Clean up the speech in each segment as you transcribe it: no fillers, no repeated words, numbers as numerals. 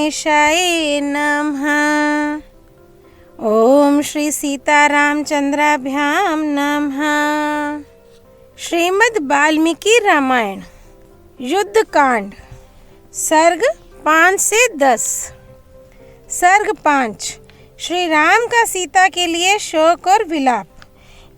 गणेशाय नमः। ओम श्री सीतारामचंद्राभ्यां नमः। श्रीमद् वाल्मीकि रामायण युद्ध कांड सर्ग 5 से 10। सर्ग 5। श्री राम का सीता के लिए शोक और विलाप।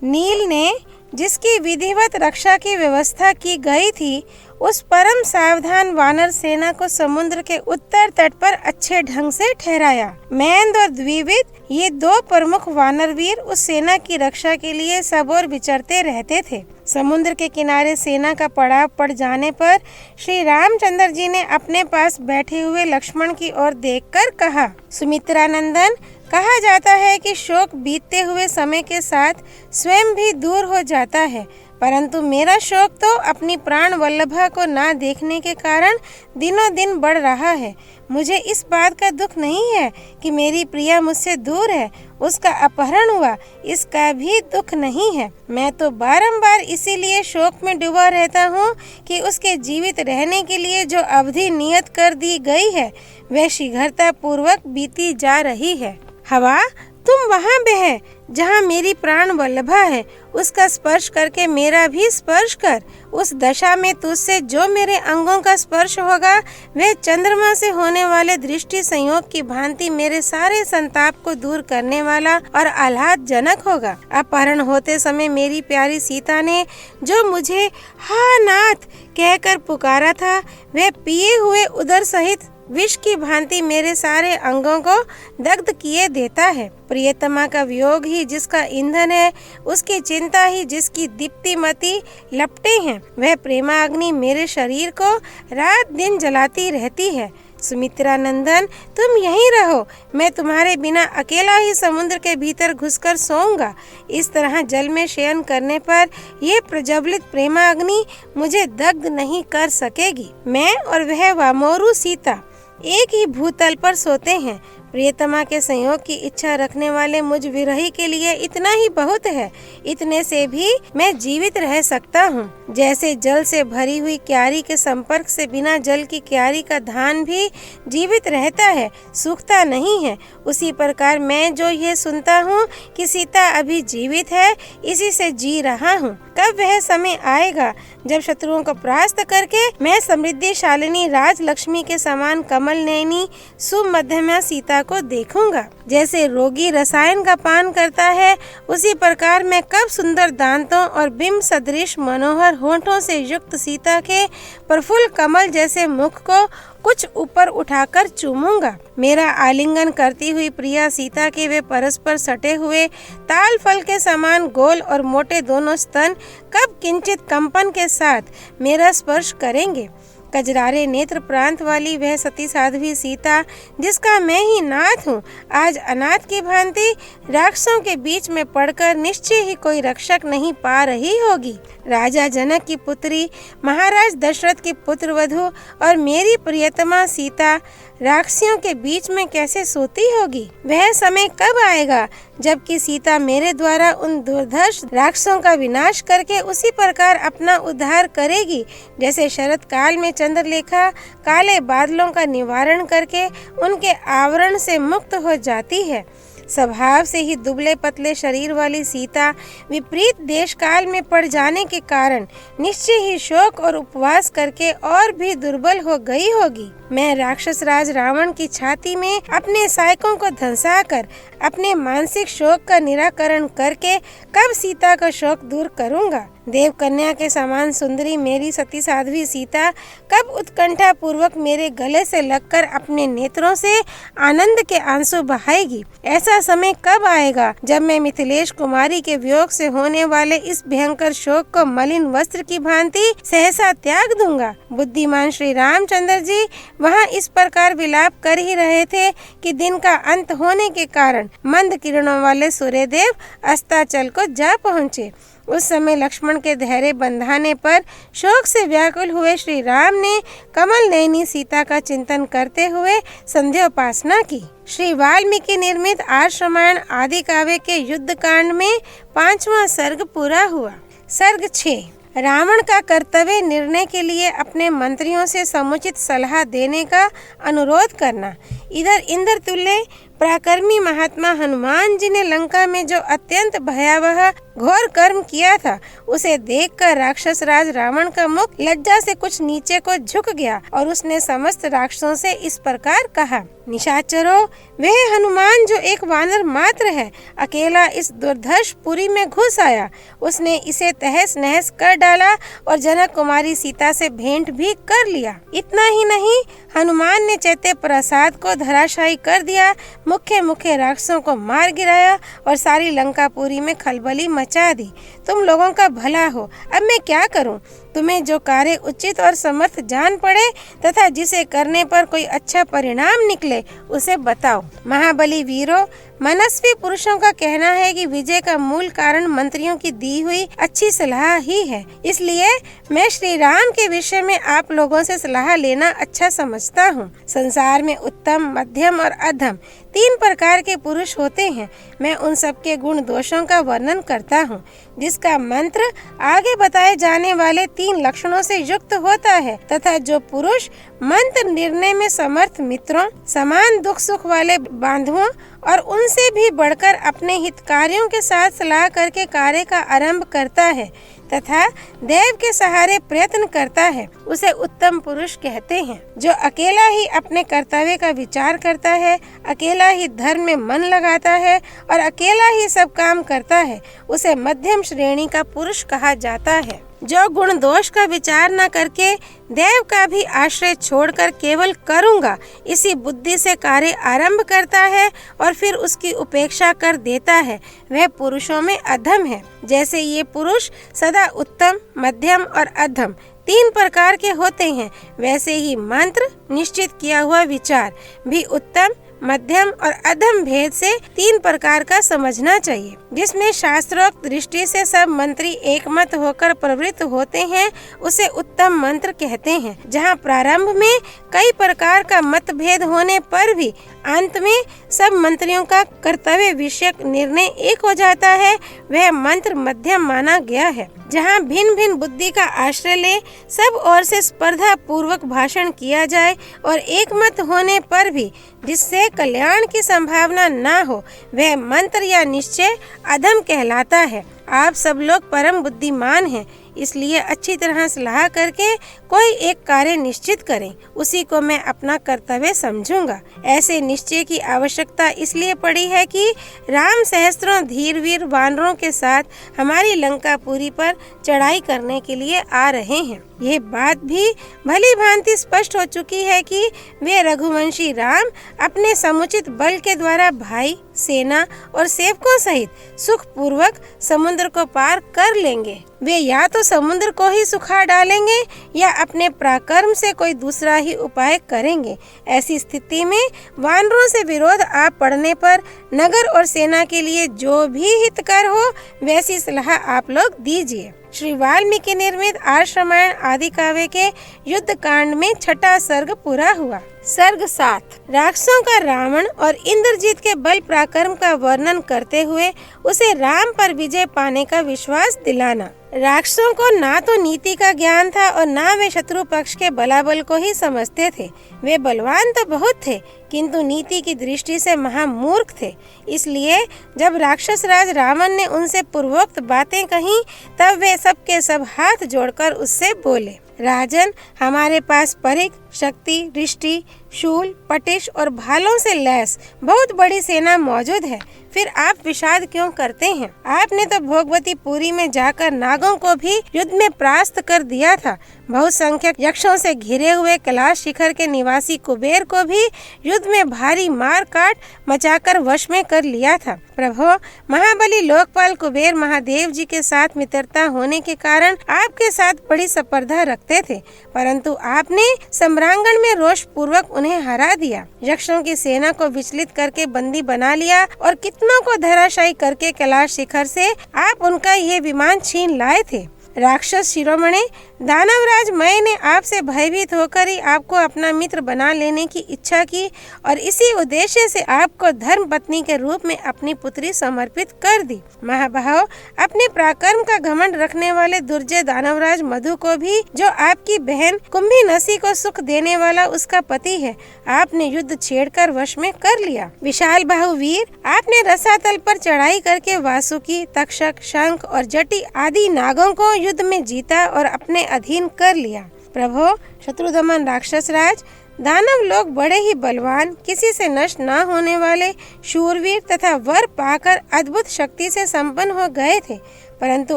नील ने जिसकी विधिवत रक्षा की व्यवस्था की गई थी, उस परम सावधान वानर सेना को समुद्र के उत्तर तट पर अच्छे ढंग से ठहराया। मैंद और द्विविद ये दो प्रमुख वानरवीर उस सेना की रक्षा के लिए सब ओर विचरते रहते थे। समुद्र के किनारे सेना का पड़ाव पड़ जाने पर श्री रामचंद्र जी ने अपने पास बैठे हुए लक्ष्मण की ओर देखकर कहा, सुमित्रा नंदन, कहा जाता है कि शोक बीतते हुए समय के साथ स्वयं भी दूर हो जाता है, परंतु मेरा शोक तो अपनी प्राण वल्लभा को ना देखने के कारण दिनों दिन बढ़ रहा है। मुझे इस बात का दुख नहीं है कि मेरी प्रिया मुझसे दूर है, उसका अपहरण हुआ, इसका भी दुख नहीं है। मैं तो बारंबार इसीलिए शोक में डूबा रहता हूँ कि उसके जीवित रहने के लिए जो अवधि नियत कर दी गई है वह शीघ्रता पूर्वक बीती जा रही है। हवा, तुम वहाँ बह जहाँ मेरी प्राण वल्लभा है, उसका स्पर्श करके मेरा भी स्पर्श कर। उस दशा में तुझसे जो मेरे अंगों का स्पर्श होगा वह चंद्रमा से होने वाले दृष्टि संयोग की भांति मेरे सारे संताप को दूर करने वाला और आह्लादजनक होगा। अपहरण होते समय मेरी प्यारी सीता ने जो मुझे हा नाथ कहकर पुकारा था, वह पिए हुए उदर सहित विष की भांति मेरे सारे अंगों को दग्ध किए देता है। प्रियतमा का वियोग ही जिसका ईंधन है, उसकी चिंता ही जिसकी दीप्तिमती लपटें हैं, वह प्रेमाग्नि मेरे शरीर को रात दिन जलाती रहती है। सुमित्रा नंदन, तुम यहीं रहो, मैं तुम्हारे बिना अकेला ही समुद्र के भीतर घुसकर सोऊंगा। इस तरह जल में शयन करने पर ये प्रज्वलित प्रेमाग्नि मुझे दग्ध नहीं कर सकेगी। मैं और वह वामोरु सीता एक ही भूतल पर सोते हैं। प्रियतमा के संयोग की इच्छा रखने वाले मुझ विरही के लिए इतना ही बहुत है। इतने से भी मैं जीवित रह सकता हूँ। जैसे जल से भरी हुई क्यारी के संपर्क से बिना जल की क्यारी का धान भी जीवित रहता है, सूखता नहीं है, उसी प्रकार मैं जो ये सुनता हूँ कि सीता अभी जीवित है, इसी से जी रहा हूँ। कब वह समय आएगा जब शत्रुओं को परास्त करके मैं समृद्धिशालिनी राज लक्ष्मी के समान कमल नयनी सुमध्यमा सीता को देखूंगा। जैसे रोगी रसायन का पान करता है, उसी प्रकार मैं कब सुंदर दांतों और बिंब सदृश मनोहर होठों से युक्त सीता के प्रफुल्ल कमल जैसे मुख को कुछ ऊपर उठाकर चूमूंगा। मेरा आलिंगन करती हुई प्रिया सीता के वे परस्पर सटे हुए ताल फल के समान गोल और मोटे दोनों स्तन कब किंचित कंपन के साथ मेरा स्पर्श करेंगे। कजरारे नेत्र प्रांत वाली वह सती साध्वी सीता, जिसका मैं ही नाथ हूँ, आज अनाथ की भांति राक्षसों के बीच में पड़कर निश्चय ही कोई रक्षक नहीं पा रही होगी। राजा जनक की पुत्री, महाराज दशरथ की पुत्र वधू और मेरी प्रियतमा सीता राक्षसियों के बीच में कैसे सोती होगी। वह समय कब आएगा जबकि सीता मेरे द्वारा उन दुर्धर्ष राक्षसों का विनाश करके उसी प्रकार अपना उद्धार करेगी, जैसे शरद काल में चंद्रलेखा काले बादलों का निवारण करके उनके आवरण से मुक्त हो जाती है। स्वभाव से ही दुबले पतले शरीर वाली सीता विपरीत देश काल में पड़ जाने के कारण निश्चय ही शोक और उपवास करके और भी दुर्बल हो गई होगी। मैं राक्षस राज रावण की छाती में अपने सायकों को धंसाकर अपने मानसिक शोक का निराकरण करके कब सीता का शोक दूर करूंगा। देव कन्या के समान सुंदरी मेरी सती साध्वी सीता कब उत्कंठा पूर्वक मेरे गले से लगकर अपने नेत्रों से आनंद के आंसू बहाएगी। ऐसा समय कब आएगा जब मैं मिथिलेश कुमारी के वियोग से होने वाले इस भयंकर शोक को मलिन वस्त्र की भांति सहसा त्याग दूंगा। बुद्धिमान श्री रामचंद्र जी वहाँ इस प्रकार विलाप कर ही रहे थे कि दिन का अंत होने के कारण मंद किरणों वाले सूर्यदेव अस्ताचल को जा पहुँचे। उस समय लक्ष्मण के धैर्य बंधाने पर शोक से व्याकुल हुए श्री राम ने कमल नयनी सीता का चिंतन करते हुए संध्योपासना की। श्री वाल्मीकि निर्मित आर्ष रामायण आदि काव्य के युद्ध कांड में 5वां सर्ग पूरा हुआ। सर्ग 6। रावण का कर्तव्य निर्णय के लिए अपने मंत्रियों से समुचित सलाह देने का अनुरोध करना। इधर इंद्र तुल्य पराक्रमी महात्मा हनुमान जी ने लंका में जो अत्यंत भयावह घोर कर्म किया था, उसे देखकर राक्षस राज रावण का मुख लज्जा से कुछ नीचे को झुक गया और उसने समस्त राक्षसों से इस प्रकार कहा, निशाचरों, वह हनुमान जो एक वानर मात्र है, अकेला इस दुर्धर्ष पुरी में घुस आया। उसने इसे तहस नहस कर डाला और जनक कुमारी सीता से भेंट भी कर लिया। इतना ही नहीं, हनुमान ने चैत्य प्रसाद को धराशायी कर दिया, मुख्य मुख्य राक्षसों को मार गिराया और सारी लंकापुरी में खलबली मचा दी। तुम लोगों का भला हो, अब मैं क्या करूं? तुम्हें जो कार्य उचित और समर्थ जान पड़े तथा जिसे करने पर कोई अच्छा परिणाम निकले, उसे बताओ। महाबली वीरों, मनस्वी पुरुषों का कहना है कि विजय का मूल कारण मंत्रियों की दी हुई अच्छी सलाह ही है। इसलिए मैं श्री राम के विषय में आप लोगों से सलाह लेना अच्छा समझता हूँ। संसार में उत्तम, मध्यम और अधम 3 प्रकार के पुरुष होते हैं। मैं उन सबके गुण दोषों का वर्णन करता हूँ, जिसका मंत्र आगे बताए जाने वाले 3 लक्षणों से युक्त होता है तथा जो पुरुष मंत्र निर्णय में समर्थ मित्रों, समान दुख सुख वाले बांधुओं और उनसे भी बढ़कर अपने हितकारियों के साथ सलाह करके कार्य का आरंभ करता है तथा देव के सहारे प्रयत्न करता है, उसे उत्तम पुरुष कहते हैं। जो अकेला ही अपने कर्तव्य का विचार करता है, अकेला ही धर्म में मन लगाता है और अकेला ही सब काम करता है, उसे मध्यम श्रेणी का पुरुष कहा जाता है। जो गुण दोष का विचार न करके देव का भी आश्रय छोड़कर केवल करूँगा इसी बुद्धि से कार्य आरंभ करता है और फिर उसकी उपेक्षा कर देता है, वह पुरुषों में अधम है। जैसे ये पुरुष सदा उत्तम, मध्यम और अधम 3 प्रकार के होते हैं, वैसे ही मंत्र निश्चित किया हुआ विचार भी उत्तम, मध्यम और अधम भेद से 3 प्रकार का समझना चाहिए। जिसमें शास्त्रोक्त दृष्टि से सब मंत्री एकमत होकर प्रवृत्त होते हैं, उसे उत्तम मंत्र कहते हैं। जहाँ प्रारंभ में कई प्रकार का मतभेद होने पर भी अंत में सब मंत्रियों का कर्तव्य विषयक निर्णय एक हो जाता है, वह मंत्र मध्यम माना गया है। जहाँ भिन्न भिन्न बुद्धि का आश्रय ले सब ओर से स्पर्धा पूर्वक भाषण किया जाए और एक मत होने पर भी जिससे कल्याण की संभावना न हो, वह मंत्र या निश्चय अधम कहलाता है। आप सब लोग परम बुद्धिमान हैं, इसलिए अच्छी तरह सलाह करके कोई एक कार्य निश्चित करें, उसी को मैं अपना कर्तव्य समझूंगा। ऐसे निश्चय की आवश्यकता इसलिए पड़ी है कि राम सहस्त्रों धीर वीर वानरों के साथ हमारी लंकापुरी पर चढ़ाई करने के लिए आ रहे हैं। ये बात भी भली भांति स्पष्ट हो चुकी है कि वे रघुवंशी राम अपने समुचित बल के द्वारा भाई, सेना और सेवकों सहित सुख पूर्वक समुद्र को पार कर लेंगे। वे या तो समुद्र को ही सुखा डालेंगे या अपने पराक्रम से कोई दूसरा ही उपाय करेंगे। ऐसी स्थिति में वानरों से विरोध आ पड़ने पर नगर और सेना के लिए जो भी हितकर हो, वैसी सलाह आप लोग दीजिए। श्री वाल्मीकि निर्मित आर्ष रामायण आदि काव्य के युद्ध कांड में 6ठा सर्ग पूरा हुआ। सर्ग 7 राक्षसों का रावण और इंद्रजीत के बल पराक्रम का वर्णन करते हुए उसे राम पर विजय पाने का विश्वास दिलाना। राक्षसों को ना तो नीति का ज्ञान था और ना वे शत्रु पक्ष के बलाबल को ही समझते थे। वे बलवान तो बहुत थे, किंतु नीति की दृष्टि से महामूर्ख थे। इसलिए जब राक्षस राज रावण ने उनसे पूर्वोक्त बातें कहीं, तब वे सब के सब हाथ जोड़कर उससे बोले, राजन, हमारे पास परिख, शक्ति, दृष्टि, शूल, पटिश और भालों से लैस बहुत बड़ी सेना मौजूद है, फिर आप विषाद क्यों करते हैं? आपने तो भोगवती पुरी में जाकर नागों को भी युद्ध में परास्त कर दिया था। बहुसंख्यक यक्षों से घिरे हुए कैलाश शिखर के निवासी कुबेर को भी युद्ध में भारी मार काट मचाकर वश में कर लिया था। प्रभु, महाबली लोकपाल कुबेर महादेव जी के साथ मित्रता होने के कारण आपके साथ बड़ी स्पर्धा रखते थे, परंतु आपने सम्रांगण में रोष पूर्वक उन्हें हरा दिया। यक्षों की सेना को विचलित करके बंदी बना लिया और कितनों को धराशायी करके कैलाश शिखर से आप उनका ये विमान छीन लाए थे। राक्षस शिरोमणि दानवराज मय ने आपसे भयभीत होकर ही आपको अपना मित्र बना लेने की इच्छा की और इसी उद्देश्य से आपको धर्म पत्नी के रूप में अपनी पुत्री समर्पित कर दी। महाभाव, अपने पराक्रम का घमंड रखने वाले दुर्जय दानवराज मधु को भी, जो आपकी बहन कुंभी नसी को सुख देने वाला उसका पति है, आपने युद्ध छेड़कर वश में कर लिया। विशाल बाहु वीर, आपने रसातल पर चढ़ाई करके वासुकी, तक्षक, शंख और जटी आदि नागों को युद्ध में जीता और अपने अधीन कर लिया। प्रभो शत्रुदमन राक्षस राज, दानव लोग बड़े ही बलवान, किसी से नष्ट न होने वाले, शूरवीर तथा वर पाकर अद्भुत शक्ति से संपन्न हो गए थे, परंतु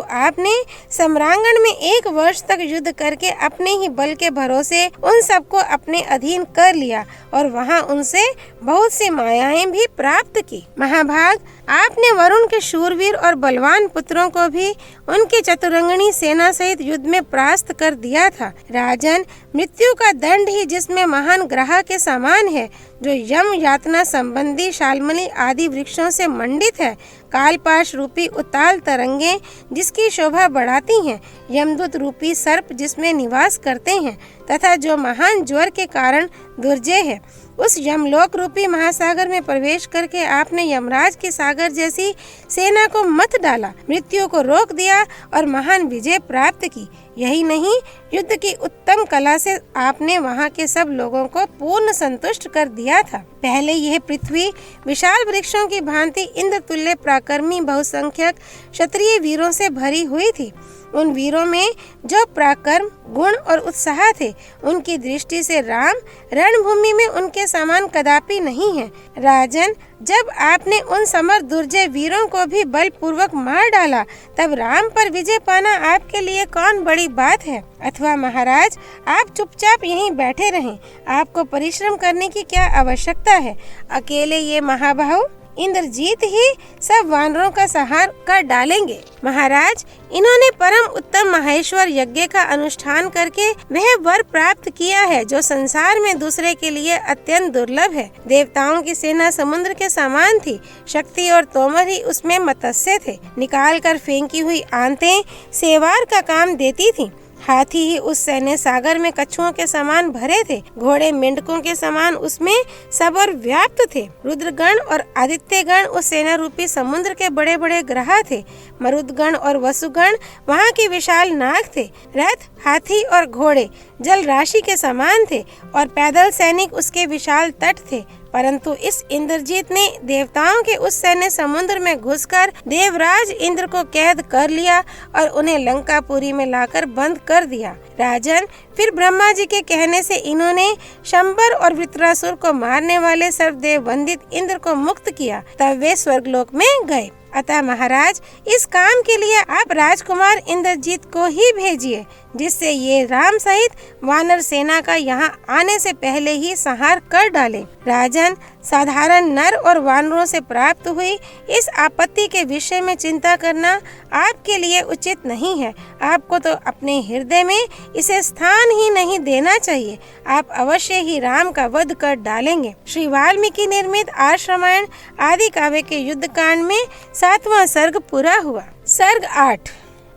आपने सम्रांगण में 1 वर्ष तक युद्ध करके अपने ही बल के भरोसे उन सबको अपने अधीन कर लिया और वहां उनसे बहुत सी मायाएं भी प्राप्त की। महाभाग, आपने वरुण के शूरवीर और बलवान पुत्रों को भी उनकी चतुरंगणी सेना सहित युद्ध में परास्त कर दिया था। राजन, मृत्यु का दंड ही जिसमें महान ग्रह के समान है, जो यम यातना संबंधी शाल्मली आदि वृक्षों से मंडित है, कालपाश रूपी उताल तरंगे जिसकी शोभा बढ़ाती हैं, यमदूत रूपी सर्प जिसमें निवास करते हैं, तथा जो महान ज्वर के कारण दुर्जय है, उस यमलोक रूपी महासागर में प्रवेश करके आपने यमराज की सागर जैसी सेना को मत डाला, मृत्यु को रोक दिया और महान विजय प्राप्त की। यही नहीं, युद्ध की उत्तम कला से आपने वहां के सब लोगों को पूर्ण संतुष्ट कर दिया था। पहले यह पृथ्वी विशाल वृक्षों की भांति इंद्र तुल्य पराक्रमी बहुसंख्यक क्षत्रिय वीरों से भरी हुई थी। उन वीरों में जो पराक्रम, गुण और उत्साह थे, उनकी दृष्टि से राम रणभूमि में उनके समान कदापि नहीं है। राजन, जब आपने उन समर दुर्जय वीरों को भी बलपूर्वक मार डाला, तब राम पर विजय पाना आपके लिए कौन बड़ी बात है। अथवा महाराज, आप चुपचाप यहीं बैठे रहें, आपको परिश्रम करने की क्या आवश्यकता है। अकेले ये महाबाहु इंद्रजीत ही सब वानरों का संहार कर डालेंगे। महाराज, इन्होंने परम उत्तम महेश्वर यज्ञ का अनुष्ठान करके वह वर प्राप्त किया है जो संसार में दूसरे के लिए अत्यंत दुर्लभ है। देवताओं की सेना समुद्र के समान थी, शक्ति और तोमर ही उसमें मत्स्य थे। निकाल कर फेंकी हुई आंतें सेवार का काम देती थी। हाथी ही उस सैन्य सागर में कछुओं के समान भरे थे, घोड़े मेंढकों के समान उसमें सब और व्याप्त थे। रुद्रगण और आदित्यगण उस सेना रूपी समुद्र के बड़े बड़े ग्रह थे। मरुदगण और वसुगण वहाँ के विशाल नाग थे। रथ, हाथी और घोड़े जल राशि के समान थे और पैदल सैनिक उसके विशाल तट थे। परंतु इस इंद्रजीत ने देवताओं के उस सैन्य समुद्र में घुसकर देवराज इंद्र को कैद कर लिया और उन्हें लंकापुरी में लाकर बंद कर दिया। राजन, फिर ब्रह्मा जी के कहने से इन्होंने शंबर और वृत्रासुर को मारने वाले सर्वदेव वंदित इंद्र को मुक्त किया, तब वे स्वर्गलोक में गए। अतः महाराज, इस काम के लिए आप राजकुमार इंद्रजीत को ही भेजिए, जिससे ये राम सहित वानर सेना का यहाँ आने से पहले ही संहार कर डाले। राजन, साधारण नर और वानरों से प्राप्त हुई इस आपत्ति के विषय में चिंता करना आपके लिए उचित नहीं है। आपको तो अपने हृदय में इसे स्थान ही नहीं देना चाहिए। आप अवश्य ही राम का वध कर डालेंगे। श्री वाल्मीकि निर्मित आर्ष रामायण आदि काव्य के युद्ध कांड में 7वां सर्ग पूरा हुआ। सर्ग 8।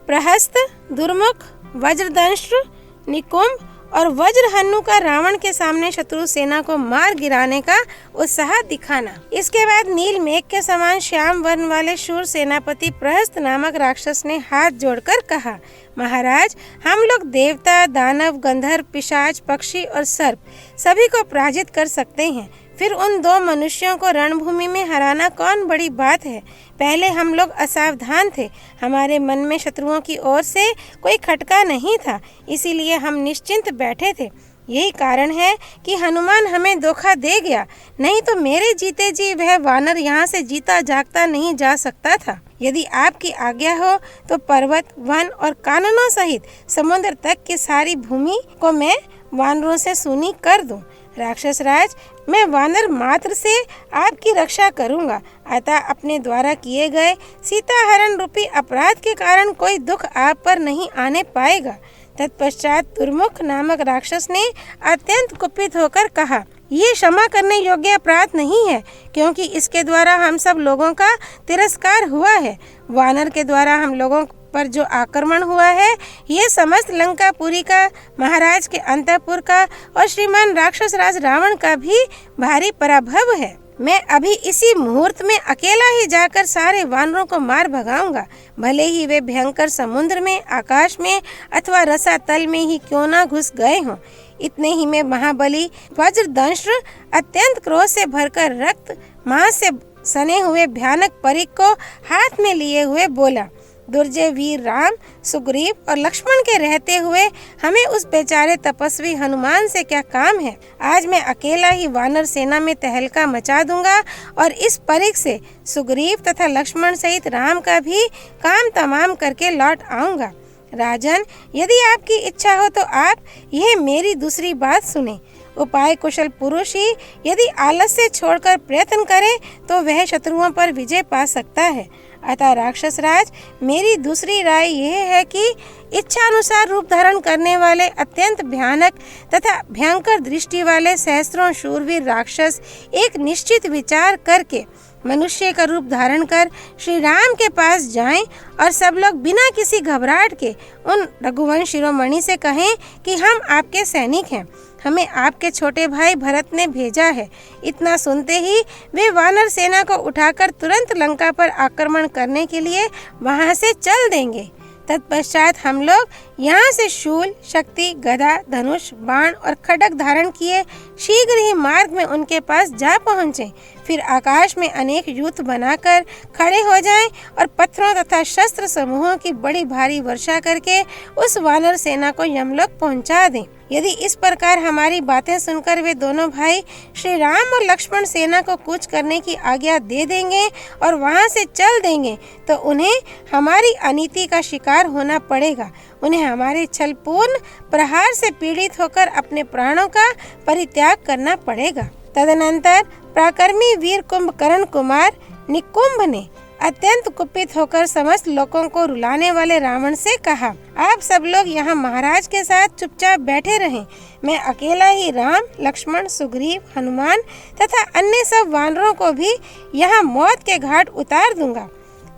प्रहस्त, दुर्मुख, वज्रदंष्ट्र, निकुंभ और वज्रहन्नु का रावण के सामने शत्रु सेना को मार गिराने का उत्साह दिखाना। इसके बाद नील मेघ के समान श्याम वर्ण वाले शूर सेनापति प्रहस्त नामक राक्षस ने हाथ जोड़कर कहा, महाराज, हम लोग देवता, दानव, गंधर्व, पिशाच, पक्षी और सर्प सभी को पराजित कर सकते हैं। फिर उन 2 मनुष्यों को रणभूमि में हराना कौन बड़ी बात है। पहले हम लोग असावधान थे, हमारे मन में शत्रुओं की ओर से कोई खटका नहीं था, इसीलिए हम निश्चिंत बैठे थे। यही कारण है कि हनुमान हमें धोखा दे गया, नहीं तो मेरे जीते जी वह वानर यहाँ से जीता जागता नहीं जा सकता था। यदि आपकी आज्ञा हो तो पर्वत, वन और काननों सहित समुद्र तक की सारी भूमि को मैं वानरों से सूनी कर दूं। राक्षस राज, मैं वानर मात्र से आपकी रक्षा करूंगा, अतः अपने द्वारा किए गए सीता हरण रूपी अपराध के कारण कोई दुख आप पर नहीं आने पाएगा। तत्पश्चात दुर्मुख नामक राक्षस ने अत्यंत कुपित होकर कहा, ये क्षमा करने योग्य अपराध नहीं है, क्योंकि इसके द्वारा हम सब लोगों का तिरस्कार हुआ है। वानर के द्वारा हम लोगों पर जो आक्रमण हुआ है, ये समस्त लंकापुरी का, महाराज के अंतःपुर का और श्रीमान राक्षस राज रावण का भी भारी पराभव है। मैं अभी इसी मुहूर्त में अकेला ही जाकर सारे वानरों को मार भगाऊंगा, भले ही वे भयंकर समुद्र में, आकाश में अथवा रसातल में ही क्यों ना घुस गए हों। इतने ही में महाबली वज्रदंश अत्यंत क्रोध से भरकर रक्त मांस से सने हुए भयानक परिक को हाथ में लिए हुए बोला, दुर्जय वीर राम, सुग्रीव और लक्ष्मण के रहते हुए हमें उस बेचारे तपस्वी हनुमान से क्या काम है। आज मैं अकेला ही वानर सेना में तहलका मचा दूंगा और इस परिक से सुग्रीव तथा लक्ष्मण सहित राम का भी काम तमाम करके लौट आऊंगा। राजन, यदि आपकी इच्छा हो तो आप यह मेरी दूसरी बात सुने। उपाय कुशल पुरुष ही यदि आलस्य छोड़कर प्रयत्न करे तो वह शत्रुओं पर विजय पा सकता है। अतः राक्षस राज, मेरी दूसरी राय यह है कि इच्छा अनुसार रूप धारण करने वाले अत्यंत भयानक तथा भयंकर दृष्टि वाले सहस्त्रों शूरवीर राक्षस एक निश्चित विचार करके मनुष्य का रूप धारण कर श्री राम के पास जाएं और सब लोग बिना किसी घबराहट के उन रघुवंश शिरोमणि से कहें कि हम आपके सैनिक हैं, हमें आपके छोटे भाई भरत ने भेजा है। इतना सुनते ही वे वानर सेना को उठाकर तुरंत लंका पर आक्रमण करने के लिए वहां से चल देंगे। तत्पश्चात हम लोग यहाँ से शूल, शक्ति, गदा, धनुष, बाण और खड्ग धारण किए शीघ्र ही मार्ग में उनके पास जा पहुँचे। फिर आकाश में अनेक यूथ बनाकर खड़े हो जाएं और पत्थरों तथा शस्त्र समूहों की बड़ी भारी वर्षा करके उस वानर सेना को यमलोक पहुंचा दें। यदि इस प्रकार हमारी बातें सुनकर वे दोनों भाई श्री राम और लक्ष्मण सेना को कूच करने की आज्ञा दे देंगे और वहां से चल देंगे तो उन्हें हमारी अनीति का शिकार होना पड़ेगा। उन्हें हमारे छलपूर्ण प्रहार से पीड़ित होकर अपने प्राणों का परित्याग करना पड़ेगा। तदनंतर पराक्रमी वीर कुंभकर्ण कुमार निकुंभ ने अत्यंत कुपित होकर समस्त लोगों को रुलाने वाले रावण से कहा, आप सब लोग यहाँ महाराज के साथ चुपचाप बैठे रहें। मैं अकेला ही राम, लक्ष्मण, सुग्रीव, हनुमान तथा अन्य सब वानरों को भी यहाँ मौत के घाट उतार दूंगा।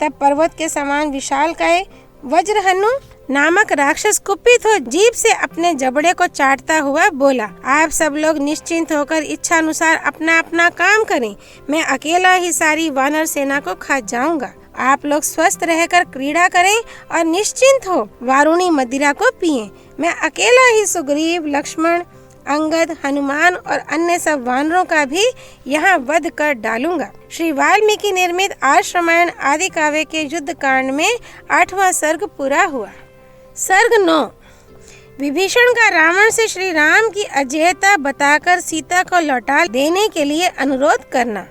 तब पर्वत के समान विशालकाय वज्रहनु नामक राक्षस कुपित हो जीभ से अपने जबड़े को चाटता हुआ बोला, आप सब लोग निश्चिंत होकर इच्छा अनुसार अपना अपना काम करें। मैं अकेला ही सारी वानर सेना को खा जाऊंगा। आप लोग स्वस्थ रहकर क्रीड़ा करें और निश्चिंत हो वारुणी मदिरा को पिएं। मैं अकेला ही सुग्रीव, लक्ष्मण, अंगद, हनुमान और अन्य सब वानरों का भी यहाँ वध कर डालूंगा। श्री वाल्मीकि निर्मित आर्ष रामायण आदि काव्य के युद्ध कांड में 8वां सर्ग पूरा हुआ। सर्ग 9। विभीषण का रावण से श्री राम की अजेयता बताकर सीता को लौटा देने के लिए अनुरोध करना।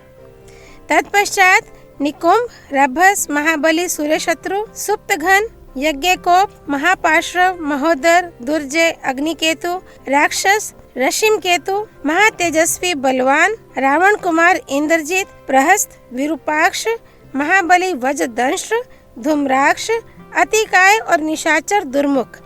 तत्पश्चात निकुंभ, रभस, महाबली सूर्यशत्रु, सुप्तघन, यज्ञकोप, महापार्श्व, महोदर, दुर्जय, अग्निकेतु, राक्षस, रशिमकेतु, महातेजस्वी बलवान, रावण कुमार इंद्रजीत, प्रहस्त, विरूपाक्ष, महाबली वज्रदंश, धूम्राक्ष, अतिकाय और निशाचर दुर्मुख,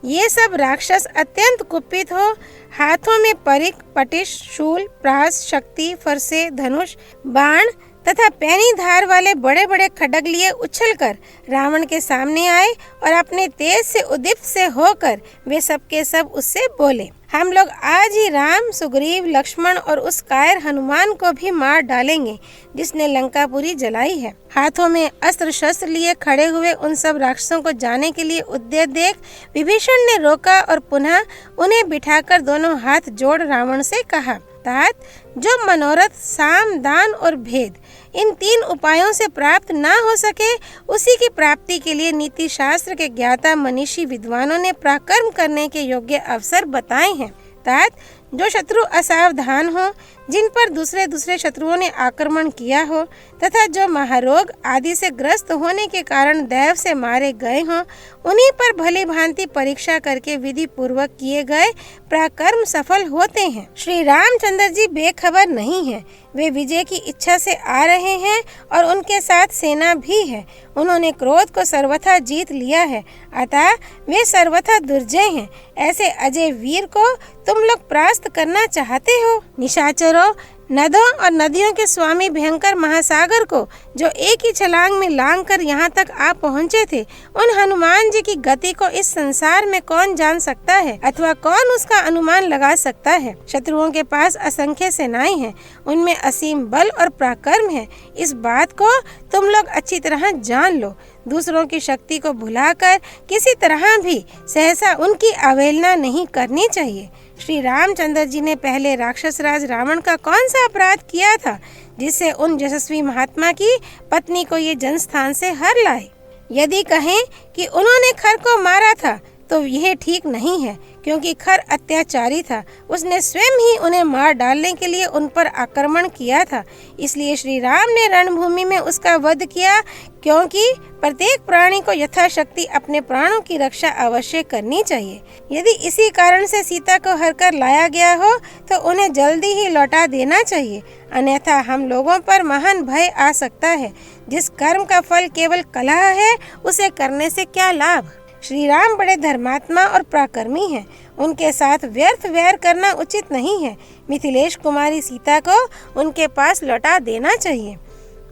ये सब राक्षस अत्यंत कुपित हो हाथों में परिक, पटिश, शूल, प्रास, शक्ति, फरसे, धनुष, बाण तथा पैनी धार वाले बड़े बड़े खड्ग लिए उछलकर रावण के सामने आए और अपने तेज से उद्दीप्त से होकर वे सब के सब उससे बोले, हम लोग आज ही राम, सुग्रीव, लक्ष्मण और उस कायर हनुमान को भी मार डालेंगे जिसने लंकापुरी जलाई है। हाथों में अस्त्र शस्त्र लिए खड़े हुए उन सब राक्षसों को जाने के लिए उद्यत देख विभीषण ने रोका और पुनः उन्हें बिठाकर दोनों हाथ जोड़ रावण से कहा, तात, जो मनोरथ साम, दान और भेद इन 3 उपायों से प्राप्त ना हो सके, उसी की प्राप्ति के लिए नीति शास्त्र के ज्ञाता मनीषी विद्वानों ने पराक्रम करने के योग्य अवसर बताए हैं। तात, जो शत्रु असावधान हो, जिन पर दूसरे शत्रुओं ने आक्रमण किया हो तथा जो महारोग आदि से ग्रस्त होने के कारण दैव से मारे गए हों, उन्हीं पर भली भांति परीक्षा करके विधि पूर्वक किए गए पराक्रम सफल होते हैं। श्री रामचंद्र जी बेखबर नहीं है, वे विजय की इच्छा से आ रहे हैं और उनके साथ सेना भी है। उन्होंने क्रोध को सर्वथा जीत लिया है, अतः वे सर्वथा दुर्जय हैं। ऐसे अजय वीर को तुम लोग परास्त करना चाहते हो। निशाचरों, नदों और नदियों के स्वामी भयंकर महासागर को जो एक ही छलांग में लांग कर यहाँ तक आ पहुँचे थे, उन हनुमान जी की गति को इस संसार में कौन जान सकता है अथवा कौन उसका अनुमान लगा सकता है। शत्रुओं के पास असंख्य सेनाएं हैं, उनमें असीम बल और पराक्रम है। इस बात को तुम लोग अच्छी तरह जान लो। दूसरों की शक्ति को भुलाकर किसी तरह भी सहसा उनकी अवहेलना नहीं करनी चाहिए। श्री रामचंद्र जी ने पहले राक्षस राज रावण का कौन सा अपराध किया था जिससे उन यशस्वी महात्मा की पत्नी को ये जनस्थान से हर लाए? यदि कहें कि उन्होंने खर को मारा था तो यह ठीक नहीं है, क्योंकि खर अत्याचारी था। उसने स्वयं ही उन्हें मार डालने के लिए उन पर आक्रमण किया था। इसलिए श्री राम ने रणभूमि में उसका वध किया, क्योंकि प्रत्येक प्राणी को यथाशक्ति अपने प्राणों की रक्षा अवश्य करनी चाहिए। यदि इसी कारण से सीता को हर कर लाया गया हो तो उन्हें जल्दी ही लौटा देना चाहिए, अन्यथा हम लोगों पर महान भय आ सकता है। जिस कर्म का फल केवल कलह है, उसे करने से क्या लाभ? श्री राम बड़े धर्मात्मा और पराक्रमी हैं, उनके साथ व्यर्थ वैर करना उचित नहीं है। मिथिलेश कुमारी सीता को उनके पास लौटा देना चाहिए।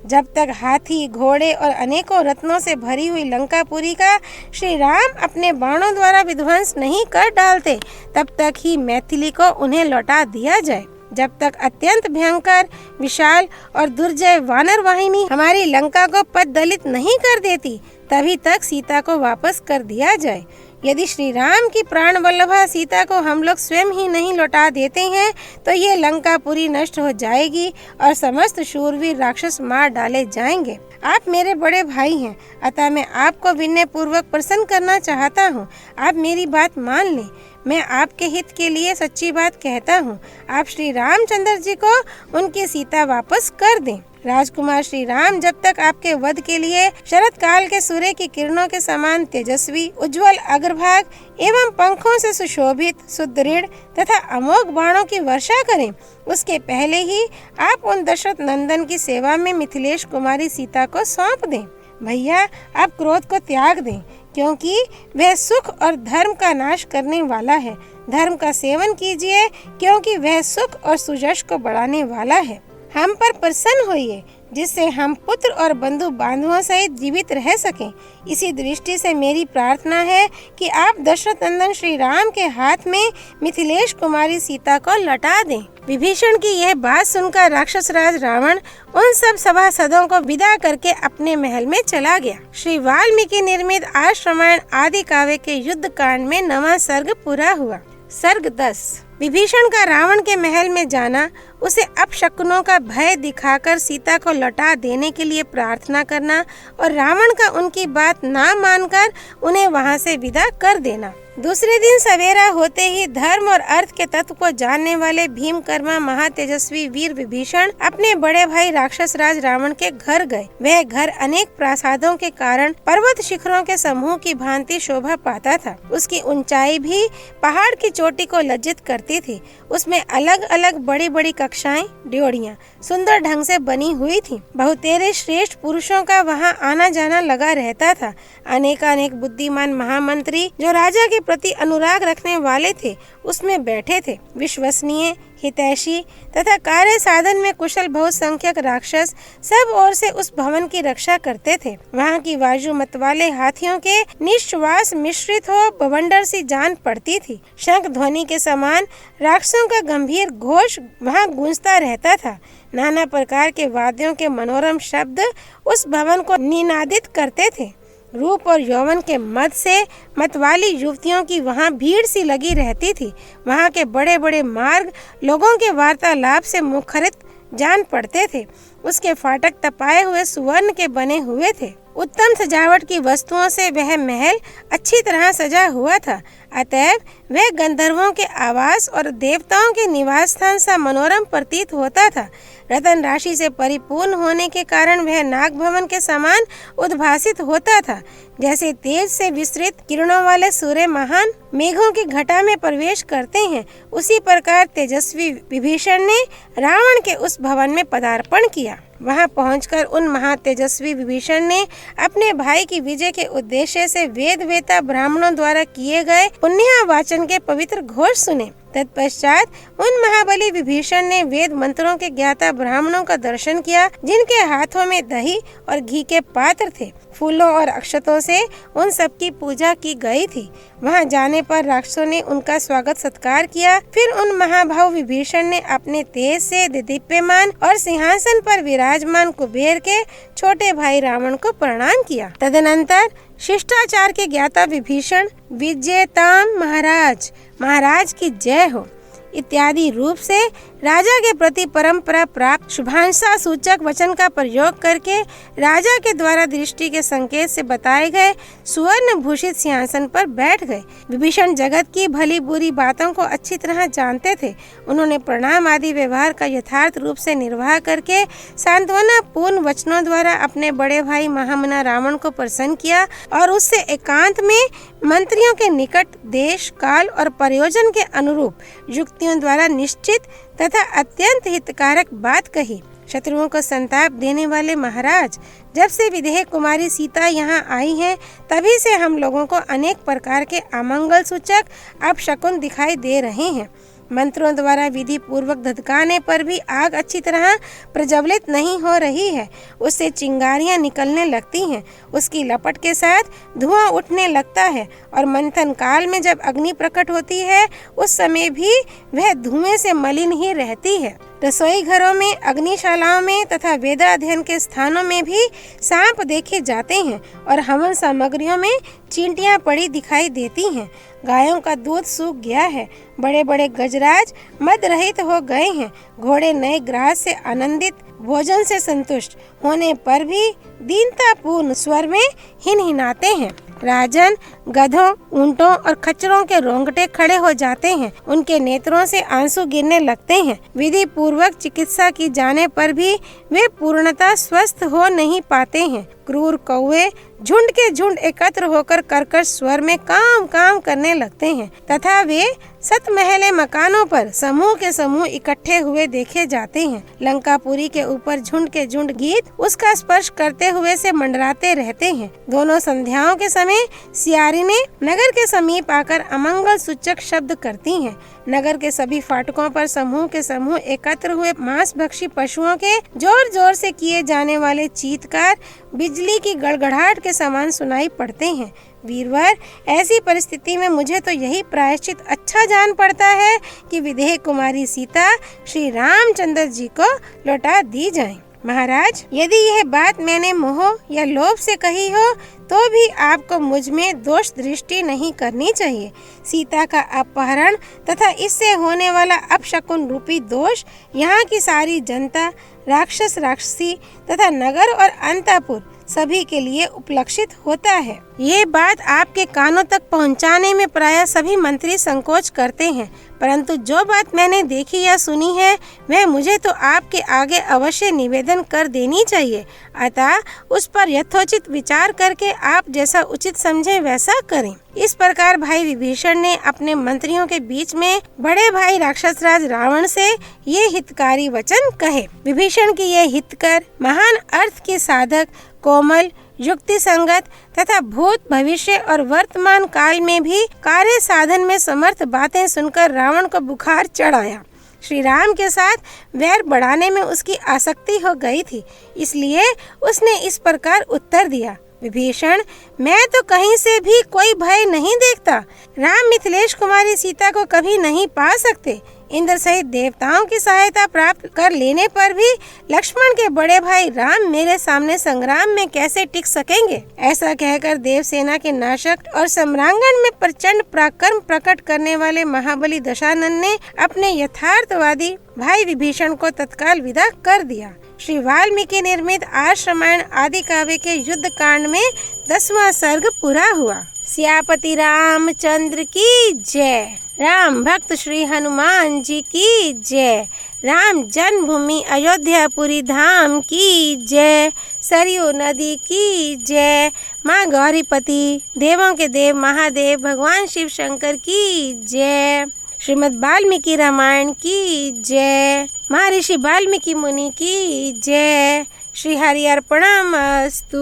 जब तक हाथी, घोड़े और अनेकों रत्नों से भरी हुई लंकापुरी का श्री राम अपने बाणों द्वारा विध्वंस नहीं कर डालते, तब तक ही मैथिली को उन्हें लौटा दिया जाए। जब तक अत्यंत भयंकर, विशाल और दुर्जय वानर वाहिनी हमारी लंका को पददलित नहीं कर देती, तभी तक सीता को वापस कर दिया जाए। यदि श्री राम की प्राण वल्लभा सीता को हम लोग स्वयं ही नहीं लौटा देते हैं तो ये लंकापुरी नष्ट हो जाएगी और समस्त शूरवीर राक्षस मार डाले जाएंगे। आप मेरे बड़े भाई हैं, अतः मैं आपको विनय पूर्वक प्रसन्न करना चाहता हूँ। आप मेरी बात मान लें। मैं आपके हित के लिए सच्ची बात कहता हूँ। आप श्री रामचंद्र जी को उनकी सीता वापस कर दें। राजकुमार श्री राम जब तक आपके वध के लिए शरद काल के सूर्य की किरणों के समान तेजस्वी, उज्जवल अग्रभाग एवं पंखों से सुशोभित, सुदृढ़ तथा अमोघ बाणों की वर्षा करें, उसके पहले ही आप उन दशरथ नंदन की सेवा में मिथिलेश कुमारी सीता को सौंप दें। भैया, आप क्रोध को त्याग दें, क्योंकि वह सुख और धर्म का नाश करने वाला है। धर्म का सेवन कीजिए, क्योंकि वह सुख और सुयश को बढ़ाने वाला है। हम पर प्रसन्न होइए, जिससे हम पुत्र और बंधु बांधवों सहित जीवित रह सकें। इसी दृष्टि से मेरी प्रार्थना है कि आप दशरथ नंदन श्री राम के हाथ में मिथिलेश कुमारी सीता को लौटा दें। विभीषण की यह बात सुनकर राक्षस राज रावण उन सब सभासदों को विदा करके अपने महल में चला गया। श्री वाल्मीकि निर्मित आर्ष रामायण आदि काव्य के युद्ध कांड में 9वां सर्ग पूरा हुआ। सर्ग 10। विभीषण का रावण के महल में जाना, उसे अपशकुनों का भय दिखाकर सीता को लौटा देने के लिए प्रार्थना करना और रावण का उनकी बात ना मानकर उन्हें वहां से विदा कर देना। दूसरे दिन सवेरा होते ही धर्म और अर्थ के तत्व को जानने वाले भीमकर्मा महातेजस्वी वीर विभीषण अपने बड़े भाई राक्षस राज रावण के घर गए। वह घर अनेक प्रासादों के कारण पर्वत शिखरों के समूह की भांति शोभा पाता था। उसकी ऊंचाई भी पहाड़ की चोटी को लज्जित करती थी। उसमें अलग अलग बड़ी बड़ी कक्षाएं, ड्योढ़ियां सुंदर ढंग से बनी हुई थी। बहुतेरे श्रेष्ठ पुरुषों का वहां आना जाना लगा रहता था। अनेकानेक बुद्धिमान महामंत्री जो राजा के प्रति अनुराग रखने वाले थे, उसमें बैठे थे। विश्वसनीय, हितैषी तथा कार्य साधन में कुशल बहुसंख्यक राक्षस सब ओर से उस भवन की रक्षा करते थे। वहाँ की वायु मत वाले हाथियों के निश्वास मिश्रित हो बवंडर सी जान पड़ती थी। शंख ध्वनि के समान राक्षसों का गंभीर घोष वहाँ गूंजता रहता था। नाना प्रकार के वाद्यों के मनोरम शब्द उस भवन को निनादित करते थे। रूप और यौवन के मद से मतवाली युवतियों की वहाँ भीड़ सी लगी रहती थी। वहाँ के बड़े बड़े मार्ग लोगों के वार्तालाप से मुखरित जान पड़ते थे। उसके फाटक तपाए हुए सुवर्ण के बने हुए थे। उत्तम सजावट की वस्तुओं से वह महल अच्छी तरह सजा हुआ था। अतएव वह गंधर्वों के आवास और देवताओं के निवास स्थान सा मनोरम प्रतीत होता था। रतन राशि से परिपूर्ण होने के कारण वह नाग भवन के समान उद्भासित होता था। जैसे तेज से विस्तृत किरणों वाले सूर्य महान मेघों की घटा में प्रवेश करते हैं, उसी प्रकार तेजस्वी विभीषण ने रावण के उस भवन में पदार्पण किया। वहां पहुंचकर उन महातेजस्वी विभीषण ने अपने भाई की विजय के उद्देश्य से वेद वेता ब्राह्मणों द्वारा किए गए पुण्य वाचन के पवित्र घोष सुने। तत्पश्चात उन महाबली विभीषण ने वेद मंत्रों के ज्ञाता ब्राह्मणों का दर्शन किया, जिनके हाथों में दही और घी के पात्र थे। फूलों और अक्षतों से उन सबकी पूजा की गई थी। वहां जाने पर राक्षसों ने उनका स्वागत सत्कार किया। फिर उन महाभाव विभीषण ने अपने तेज से दीप्यमान और सिंहासन पर विराजमान कुबेर के छोटे भाई रावण को प्रणाम किया। तदनंतर शिष्टाचार के ज्ञाता विभीषण विजयताम महाराज की जय हो इत्यादि रूप से राजा के प्रति परंपरा प्राप्त शुभांशा सूचक वचन का प्रयोग करके राजा के द्वारा दृष्टि के संकेत से बताए गए सुवर्ण भूषित सिंहासन पर बैठ गए। विभीषण जगत की भली बुरी बातों को अच्छी तरह जानते थे। उन्होंने प्रणाम आदि व्यवहार का यथार्थ रूप से निर्वाह करके सांत्वना पूर्ण वचनों द्वारा अपने बड़े भाई महामना रावण को प्रसन्न किया और उससे एकांत में मंत्रियों के निकट देश काल और प्रयोजन के अनुरूप युक्तियों द्वारा निश्चित तथा अत्यंत हितकारक बात कही। शत्रुओं को संताप देने वाले महाराज, जब से विदेह कुमारी सीता यहाँ आई है तभी से हम लोगों को अनेक प्रकार के अमंगल सूचक अपशकुन दिखाई दे रहे हैं। मंत्रों द्वारा विधि पूर्वक धधकाने पर भी आग अच्छी तरह प्रज्वलित नहीं हो रही है। उससे चिंगारियां निकलने लगती हैं, उसकी लपट के साथ धुआं उठने लगता है और मंथन काल में जब अग्नि प्रकट होती है उस समय भी वह धुएं से मलिन ही रहती है। रसोई घरों में, अग्निशालाओं में तथा वेदाध्ययन के स्थानों में भी सांप देखे जाते हैं और हवन सामग्रियों में चींटियां पड़ी दिखाई देती हैं। गायों का दूध सूख गया है, बड़े बड़े गजराज मद रहित हो गए हैं, घोड़े नए ग्रास से आनंदित, भोजन से संतुष्ट होने पर भी दीनतापूर्ण स्वर में हिनहिनाते हैं। राजन गधों, ऊंटों और खच्चरों के रोंगटे खड़े हो जाते हैं, उनके नेत्रों से आंसू गिरने लगते हैं। विधि पूर्वक चिकित्सा की जाने पर भी वे पूर्णतः स्वस्थ हो नहीं पाते हैं। क्रूर कौवे झुंड के झुंड एकत्र होकर कर्कश स्वर में काम काम करने लगते हैं तथा वे सतमहले मकानों पर समूह के समूह इकट्ठे हुए देखे जाते हैं। लंकापुरी के ऊपर झुंड के झुंड गीत उसका स्पर्श करते हुए से मंडराते रहते हैं। दोनों संध्याओं के समय सियारिने नगर के समीप आकर अमंगल सूचक शब्द करती हैं। नगर के सभी फाटकों पर समूह के समूह एकत्र हुए मांस भक्षी पशुओं के जोर जोर से किए जाने वाले चीत्कार बिजली की गड़गड़ाहट के समान सुनाई पड़ते हैं। वीरवर, ऐसी परिस्थिति में मुझे तो यही प्रायश्चित अच्छा जान पड़ता है कि विदेह कुमारी सीता श्री रामचंद्र जी को लौटा दी जाए। महाराज, यदि यह बात मैंने मोह या लोभ से कही हो तो भी आपको मुझ में दोष दृष्टि नहीं करनी चाहिए। सीता का अपहरण तथा इससे होने वाला अपशकुन रूपी दोष यहाँ की सारी जनता, राक्षस राक्षसी तथा नगर और अंतःपुर सभी के लिए उपलक्षित होता है। ये बात आपके कानों तक पहुंचाने में प्रायः सभी मंत्री संकोच करते हैं, परंतु जो बात मैंने देखी या सुनी है वह मुझे तो आपके आगे अवश्य निवेदन कर देनी चाहिए। अतः उस पर यथोचित विचार करके आप जैसा उचित समझे वैसा करें। इस प्रकार भाई विभीषण ने अपने मंत्रियों के बीच में बड़े भाई राक्षसराज रावण से ये हितकारी वचन कहे। विभीषण की ये हितकर, महान अर्थ के साधक, कोमल, युक्ति संगत तथा भूत, भविष्य और वर्तमान काल में भी कार्य साधन में समर्थ बातें सुनकर रावण को बुखार चढ़ आया। श्री राम के साथ वैर बढ़ाने में उसकी आसक्ति हो गई थी, इसलिए उसने इस प्रकार उत्तर दिया। विभीषण, मैं तो कहीं से भी कोई भय नहीं देखता। राम मिथिलेश कुमारी सीता को कभी नहीं पा सकते। इंद्र सहित देवताओं की सहायता प्राप्त कर लेने पर भी लक्ष्मण के बड़े भाई राम मेरे सामने संग्राम में कैसे टिक सकेंगे? ऐसा कहकर देवसेना के नाशक और सम्रांगण में प्रचंड पराक्रम प्रकट करने वाले महाबली दशानन ने अपने यथार्थवादी भाई विभीषण को तत्काल विदा कर दिया। श्री वाल्मीकि निर्मित आर्ष रामायण आदि काव्य के युद्ध कांड में 10वां सर्ग पूरा हुआ। सियापति रामचंद्र की जय। राम भक्त श्री हनुमान जी की जय। राम जन्मभूमि अयोध्यापुरी धाम की जय। सरयू नदी की जय। माँ गौरीपति, देवों के देव महादेव भगवान शिव शंकर की जय। श्रीमद् वाल्मीकि रामायण की जय। महर्षि वाल्मीकि मुनि की जय। श्री हरि अर्पणमस्तु।